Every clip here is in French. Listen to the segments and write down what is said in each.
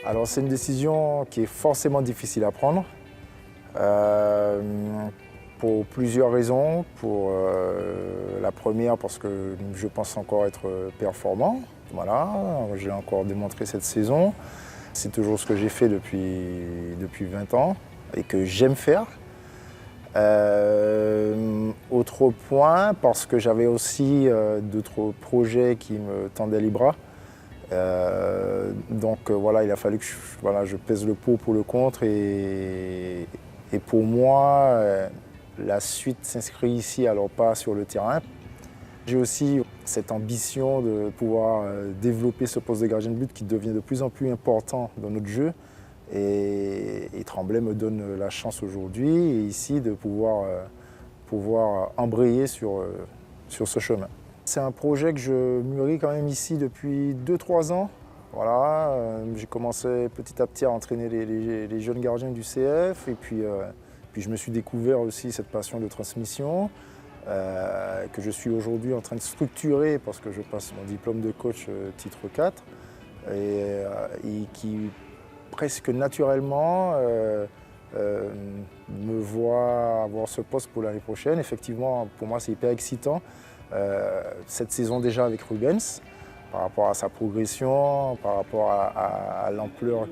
Alors c'est une décision qui est forcément difficile à prendre pour plusieurs raisons. La première, parce que je pense encore être performant. Voilà, j'ai encore démontré cette saison. C'est toujours ce que j'ai fait depuis 20 ans et que j'aime faire. Autre point, parce que j'avais aussi d'autres projets qui me tendaient les bras. Voilà, il a fallu que je pèse le pour le contre et pour moi, la suite s'inscrit ici, alors pas sur le terrain. J'ai aussi cette ambition de pouvoir développer ce poste de gardien de but qui devient de plus en plus important dans notre jeu. Et Tremblay me donne la chance aujourd'hui et ici de pouvoir embrayer sur ce chemin. C'est un projet que je mûris quand même ici depuis 2-3 ans. Voilà, j'ai commencé petit à petit à entraîner les jeunes gardiens du CF et puis je me suis découvert aussi cette passion de transmission que je suis aujourd'hui en train de structurer parce que je passe mon diplôme de coach titre 4 et qui presque naturellement me voit avoir ce poste pour l'année prochaine. Effectivement, pour moi, c'est hyper excitant. Cette saison déjà avec Rubens, par rapport à sa progression, par rapport à l'ampleur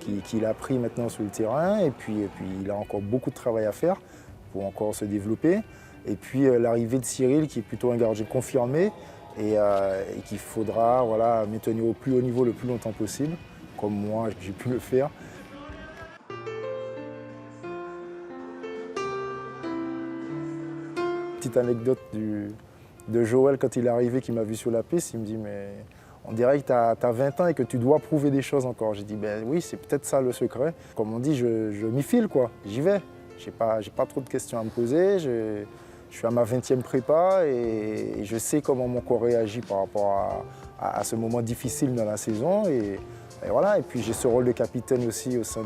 qu'il a pris maintenant sur le terrain. Et puis il a encore beaucoup de travail à faire pour encore se développer. Et puis l'arrivée de Cyril, qui est plutôt un gardien confirmé et qu'il faudra maintenir au plus haut niveau le plus longtemps possible, comme moi j'ai pu le faire. Petite anecdote de Joël quand il est arrivé, qui m'a vu sur la piste, il me dit mais on dirait que tu as 20 ans et que tu dois prouver des choses encore. J'ai dit ben oui, c'est peut-être ça le secret. Comme on dit, je m'y file quoi, j'y vais. J'ai pas trop de questions à me poser, je suis à ma 20e prépa et je sais comment mon corps réagit par rapport à ce moment difficile dans la saison. Et voilà, et puis j'ai ce rôle de capitaine aussi au sein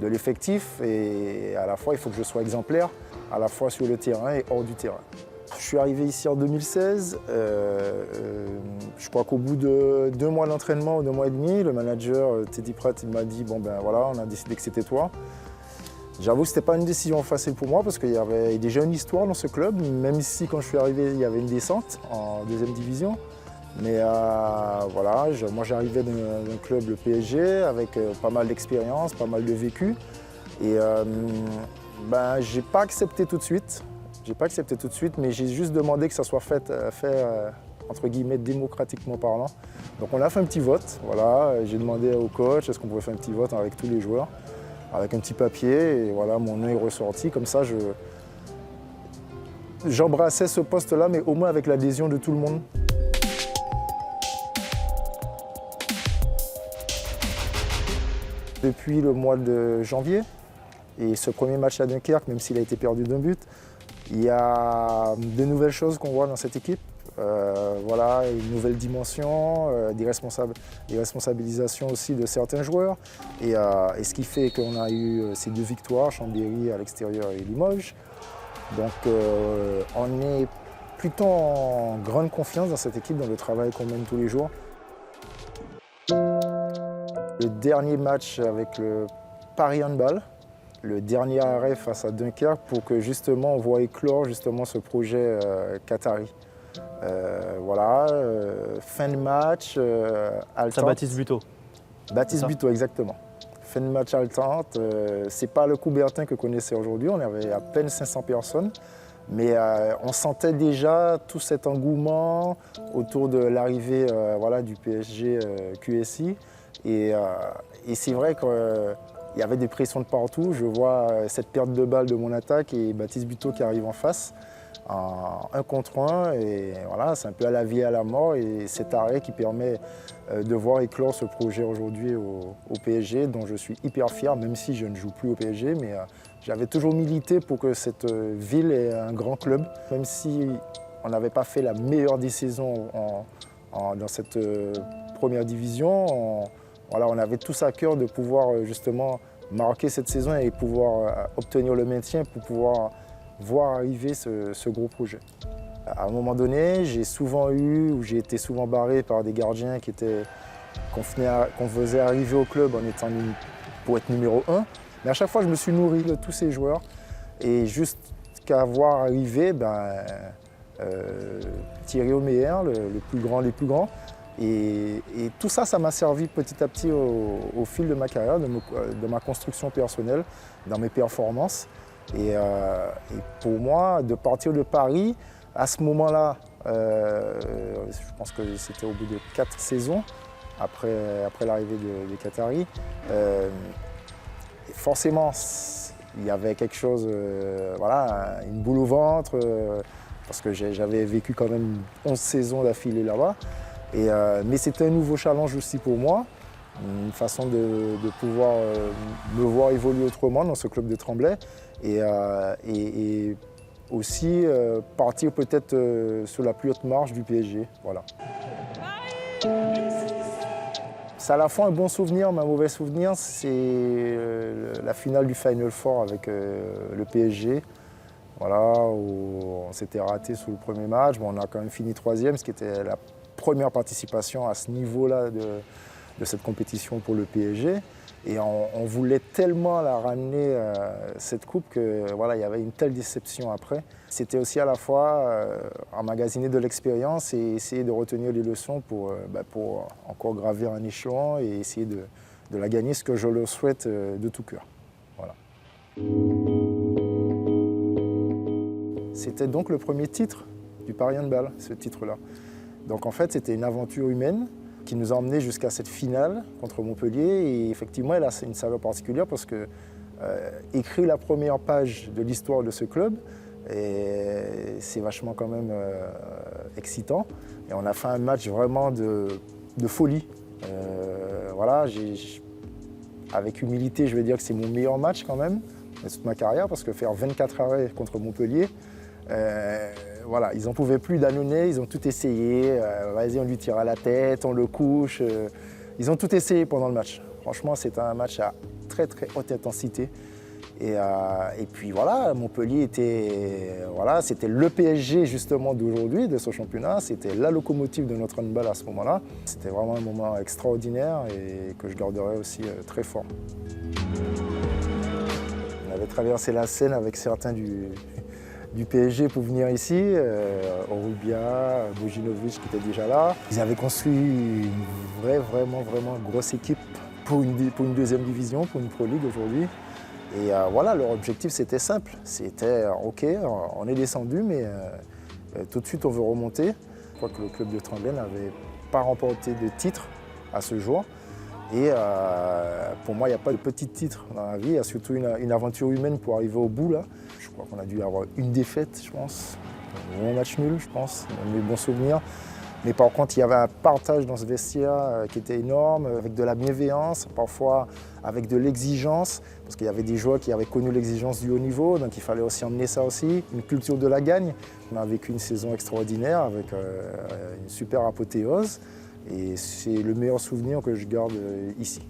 de l'effectif et à la fois il faut que je sois exemplaire, à la fois sur le terrain et hors du terrain. Je suis arrivé ici en 2016, je crois qu'au bout de 2 mois d'entraînement ou 2 mois et demi, le manager Teddy Pratt m'a dit bon ben voilà, on a décidé que c'était toi. J'avoue que ce n'était pas une décision facile pour moi parce qu'il y avait déjà une histoire dans ce club, même si quand je suis arrivé il y avait une descente en 2e division. Mais voilà, moi j'arrivais d'un club, le PSG, avec pas mal d'expérience, pas mal de vécu. Et j'ai pas accepté tout de suite. Mais j'ai juste demandé que ça soit fait entre guillemets démocratiquement parlant. Donc on a fait un petit vote, voilà. J'ai demandé au coach est-ce qu'on pouvait faire un petit vote avec tous les joueurs, avec un petit papier, et voilà, mon nom est ressorti. Comme ça, j'embrassais ce poste-là, mais au moins avec l'adhésion de tout le monde. Depuis le mois de janvier, et ce premier match à Dunkerque, même s'il a été perdu d'1 but, il y a de nouvelles choses qu'on voit dans cette équipe. Voilà, une nouvelle dimension, des responsabilisations aussi de certains joueurs. Et ce qui fait qu'on a eu ces 2 victoires, Chambéry à l'extérieur et Limoges. Donc on est plutôt en grande confiance dans cette équipe, dans le travail qu'on mène tous les jours. Le dernier match avec le Paris Handball, le dernier arrêt face à Dunkerque pour que justement on voit éclore justement ce projet qatari. Voilà, fin de match, haletante. Ça Baptiste Buteau. Baptiste Buteau, exactement. Fin de match haletante, c'est pas le Coubertin que connaissait aujourd'hui, on avait à peine 500 personnes. Mais on sentait déjà tout cet engouement autour de l'arrivée du PSG QSI. Et c'est vrai qu'il y avait des pressions de partout. Je vois cette perte de balle de mon attaque et Baptiste Buteau qui arrive en face, en 1 contre 1. Et voilà, c'est un peu à la vie et à la mort. Et cet arrêt qui permet de voir éclore ce projet aujourd'hui au PSG, dont je suis hyper fier, même si je ne joue plus au PSG. Mais j'avais toujours milité pour que cette ville ait un grand club, même si on n'avait pas fait la meilleure des saisons dans cette première division. On avait tous à cœur de pouvoir justement marquer cette saison et pouvoir obtenir le maintien pour pouvoir voir arriver ce gros projet. À un moment donné, j'ai été souvent barré par des gardiens qui qu'on faisait arriver au club pour être numéro 1. Mais à chaque fois, je me suis nourri de tous ces joueurs. Et jusqu'à voir arriver Thierry Omeyer, le plus grand des plus grands. Et tout ça, ça m'a servi petit à petit au fil de ma carrière, de ma construction personnelle, dans mes performances. Et pour moi, de partir de Paris, à ce moment-là, je pense que c'était au bout de 4 saisons, après l'arrivée des Qataris, forcément, il y avait quelque chose, voilà, une boule au ventre, parce que j'avais vécu quand même 11 saisons d'affilée là-bas. Mais c'était un nouveau challenge aussi pour moi, une façon de pouvoir me voir évoluer autrement dans ce club de Tremblay et aussi partir peut-être sur la plus haute marche du PSG. Voilà. C'est à la fois un bon souvenir, mais un mauvais souvenir, c'est la finale du Final Four avec le PSG. Voilà, où on s'était raté sur le premier match, bon, on a quand même fini 3e, ce qui était la première participation à ce niveau-là de cette compétition pour le PSG. Et on voulait tellement la ramener, cette coupe, que voilà, il y avait une telle déception après. C'était aussi à la fois emmagasiner de l'expérience et essayer de retenir les leçons pour encore gravir un échelon et essayer de la gagner, ce que je le souhaite de tout cœur. Voilà. C'était donc le premier titre du Paris Handball, ce titre-là. Donc en fait, c'était une aventure humaine qui nous a emmenés jusqu'à cette finale contre Montpellier. Et effectivement, elle a une saveur particulière parce que écrire la première page de l'histoire de ce club, c'est vachement quand même excitant. Et on a fait un match vraiment de folie. Voilà, avec humilité, je vais dire que c'est mon meilleur match quand même de toute ma carrière, parce que faire 24 arrêts contre Montpellier, voilà, ils n'en pouvaient plus d'Annonay, ils ont tout essayé. Vas-y, on lui tire à la tête, on le couche. Ils ont tout essayé pendant le match. Franchement, c'était un match à très très haute intensité. Et puis voilà, Montpellier c'était le PSG justement d'aujourd'hui, de ce championnat. C'était la locomotive de notre handball à ce moment-là. C'était vraiment un moment extraordinaire et que je garderai aussi très fort. On avait traversé la Seine avec certains du PSG pour venir ici, Orubia, Bojinovic qui était déjà là. Ils avaient construit une vraiment grosse équipe pour une deuxième division, pour une Pro League aujourd'hui. Et voilà, leur objectif c'était simple, c'était ok, on est descendu, mais tout de suite on veut remonter. Je crois que le club de Tremblay n'avait pas remporté de titre à ce jour. Et pour moi, il n'y a pas de petit titre dans la vie, il y a surtout une aventure humaine pour arriver au bout là. Je crois qu'on a dû avoir une défaite, je pense, un match nul, je pense, des bons souvenirs. Mais par contre, il y avait un partage dans ce vestiaire qui était énorme, avec de la bienveillance, parfois avec de l'exigence, parce qu'il y avait des joueurs qui avaient connu l'exigence du haut niveau, donc il fallait aussi emmener ça aussi, une culture de la gagne. On a vécu une saison extraordinaire avec une super apothéose, et c'est le meilleur souvenir que je garde ici.